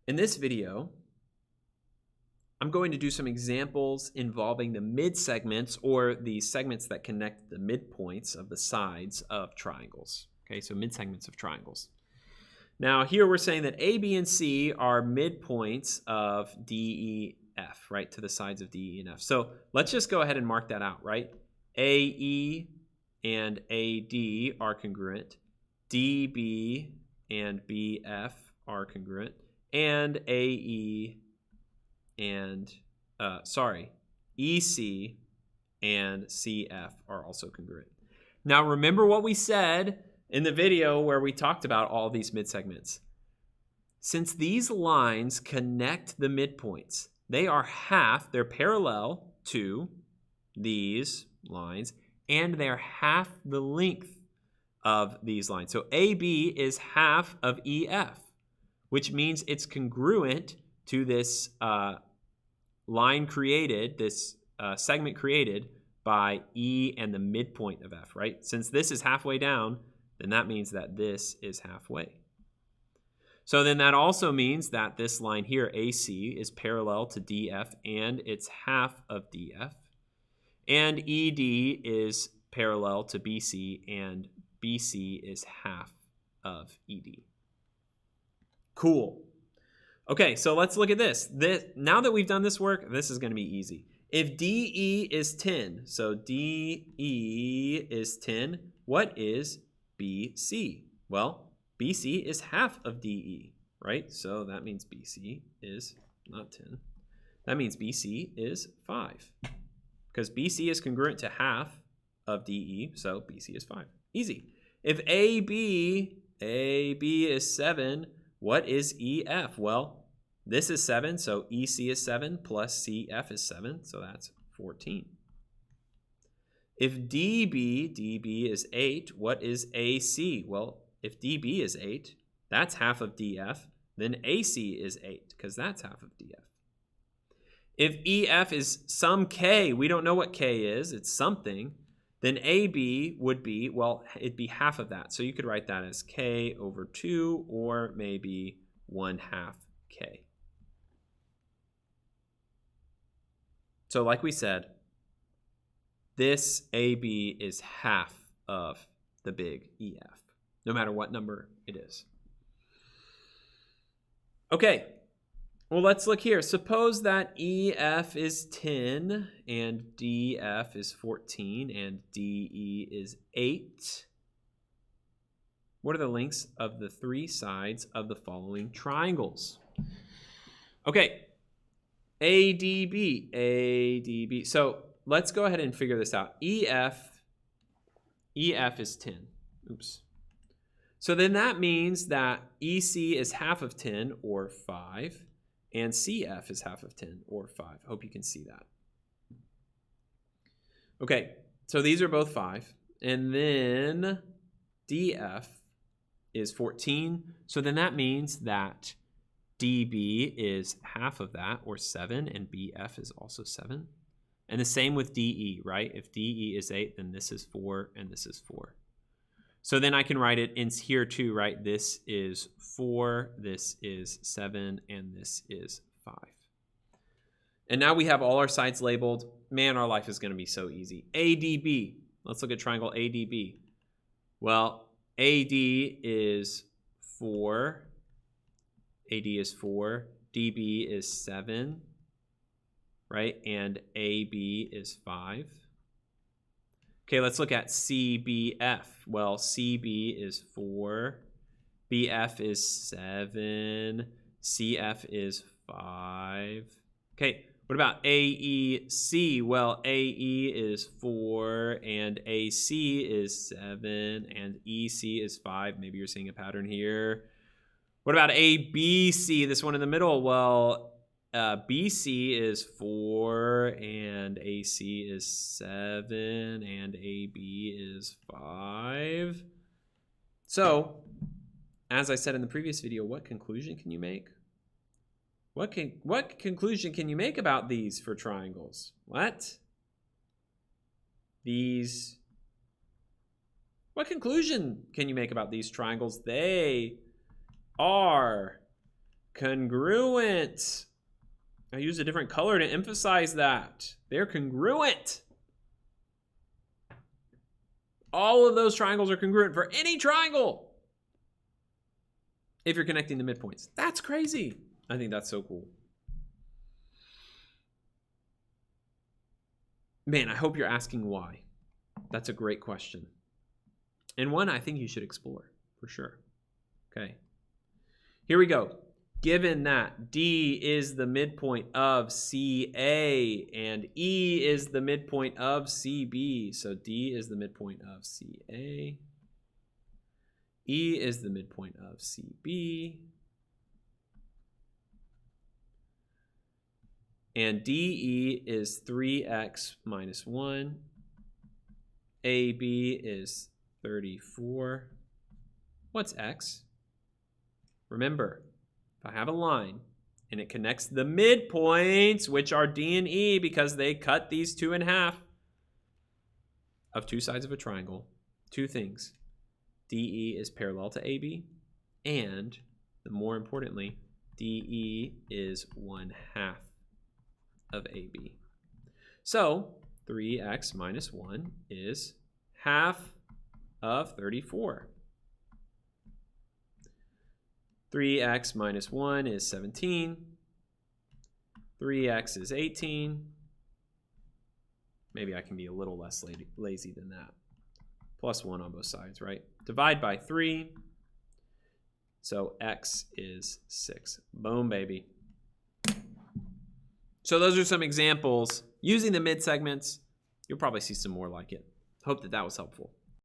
In this video, I'm going to do some examples involving the midsegments, or the segments that connect the midpoints of the sides of triangles. Okay, so midsegments of triangles. Now here we're saying that A, B, and C are midpoints of D, E, F, right, to the sides of D, E, and F. So let's just go ahead and mark that out, right? AE and AD are congruent. DB and BF are congruent. And AE and, EC and CF are also congruent. Now remember what we said in the video where we talked about all these midsegments. Since these lines connect the midpoints, they're parallel to these lines, and they're half the length of these lines. So AB is half of EF, which means it's congruent to this line created, this segment created by E and the midpoint of F, right? Since this is halfway down, then that means that this is halfway. So then that also means that this line here, AC, is parallel to DF, and it's half of DF. And ED is parallel to BC, and BC is half of ED. Cool. Okay, so let's look at this. Now that we've done this work, this is going to be easy. If DE is 10, so DE is 10, what is BC? Well, BC is half of DE, right? So that means BC is not 10. That means BC is 5. Because BC is congruent to half of DE, so BC is 5. Easy. If AB is 7, what is EF? Well, this is 7, so EC is 7 plus CF is 7, so that's 14. If DB is 8, what is AC? Well, if DB is 8, that's half of DF, then AC is 8, because that's half of DF. If EF is some K, we don't know what K is, it's something, then AB would be, well, it'd be half of that. So you could write that as K over 2, or maybe 1/2 K. So like we said, this AB is half of the big EF, no matter what number it is. Okay, well, let's look here. Suppose that EF is 10 and DF is 14 and DE is 8. What are the lengths of the three sides of the following triangles? Okay, ADB. So let's go ahead and figure this out. EF is 10. Oops. So then that means that EC is half of 10, or 5, and CF is half of 10, or 5. I hope you can see that. Okay, so these are both 5. And then DF is 14. So then that means that DB is half of that, or 7, and BF is also 7. And the same with DE, right? If DE is 8, then this is 4, and this is 4. So then I can write it in here too, right? This is 4, this is 7, and this is 5. And now we have all our sides labeled. Man, our life is going to be so easy. ADB. Let's look at triangle ADB. Well, AD is 4. AD is 4. DB is 7, right? And AB is 5. Okay, let's look at CBF. Well, CB is 4. BF is 7. CF is 5. Okay, what about AEC? Well, AE is 4, and AC is 7, and EC is 5. Maybe you're seeing a pattern here. What about ABC, this one in the middle? Well, BC is 4, and AC is 7, and AB is 5. So, as I said in the previous video, what conclusion can you make? What conclusion can you make about these for triangles? What conclusion can you make about these triangles? They are Congruent. I used a different color to emphasize that. They're congruent. All of those triangles are congruent for any triangle if you're connecting the midpoints. That's crazy. I think that's so cool. Man, I hope you're asking why. That's a great question. And one I think you should explore for sure. Okay. Here we go. Given that D is the midpoint of CA and E is the midpoint of CB. So D is the midpoint of CA. E is the midpoint of CB. And DE is 3x minus 1. AB is 34. What's x? Remember, if I have a line and it connects the midpoints, which are D and E because they cut these 2 in half of two sides of a triangle, two things. DE is parallel to AB, and more importantly, DE is 1/2 of AB. So 3x minus 1 is half of 34. 3x minus 1 is 17. 3x is 18. Maybe I can be a little less lazy than that. Plus 1 on both sides, right? Divide by 3. So x is 6. Boom, baby. So those are some examples using the mid segments. You'll probably see some more like it. Hope that was helpful.